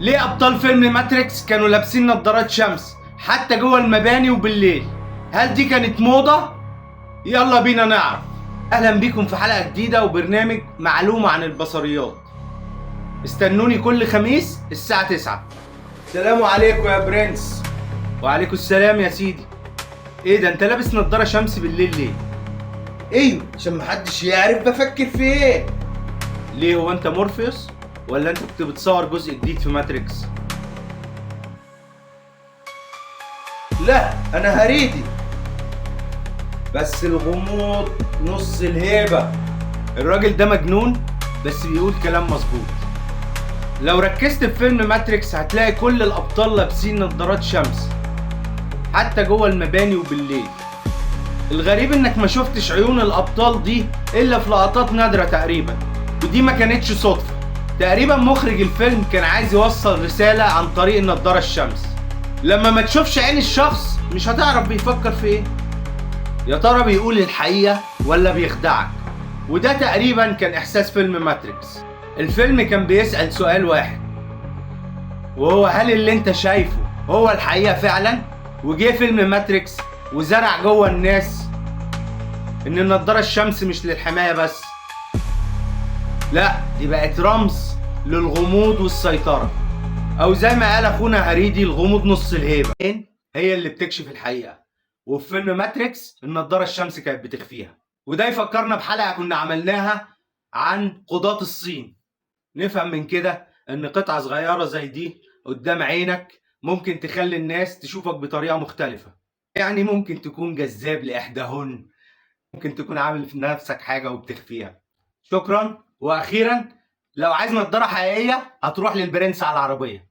ليه ابطال فيلم ماتريكس كانوا لابسين نظارات شمس حتى جوه المباني وبالليل؟ هل دي كانت موضة؟ يلا بينا نعرف. اهلا بيكم في حلقة جديدة وبرنامج معلومة عن البصريات. استنوني كل خميس الساعة 9. السلام عليكم يا برنس. وعليكم السلام يا سيدي. ايه ده، انت لابس نظارة شمس بالليل ليه؟ ايوه عشان محدش يعرف بفكر في ايه. ليه، هو انت مورفيوس ولا انت كنت بتصور جزء جديد في ماتريكس؟ لا انا هريدي، بس الغموض نص الهيبة. الراجل ده مجنون بس بيقول كلام مظبوط. لو ركزت في فيلم ماتريكس هتلاقي كل الابطال لابسين نظارات شمس حتى جوه المباني وبالليل. الغريب انك ما شفتش عيون الابطال دي الا في لقطات نادرة تقريبا، ودي ما كانتش صدفة. تقريبا مخرج الفيلم كان عايز يوصل رسالة عن طريق النضارة الشمس. لما ما تشوفش عين الشخص مش هتعرف بيفكر في ايه. يا ترى بيقول الحقيقة ولا بيخدعك؟ وده تقريبا كان احساس فيلم ماتريكس. الفيلم كان بيسأل سؤال واحد، وهو هل اللي انت شايفه هو الحقيقة فعلا؟ وجه فيلم ماتريكس وزرع جوه الناس ان النضارة الشمس مش للحماية بس، لا دي بقت رمز للغموض والسيطرة، او زي ما قال اخونا هريدي الغموض نص الهيبة. هي اللي بتكشف الحقيقة، وفي فيلم ماتريكس النضارة الشمس كانت بتخفيها. وده يفكرنا بحلقة كنا عملناها عن قضاة الصين. نفهم من كده ان قطعة صغيرة زي دي قدام عينك ممكن تخلي الناس تشوفك بطريقة مختلفة. يعني ممكن تكون جذاب لإحداهن، ممكن تكون عامل في نفسك حاجة وبتخفيها. شكرا. واخيرا، لو عايز نضارة حقيقية هتروح للبرنس على العربية.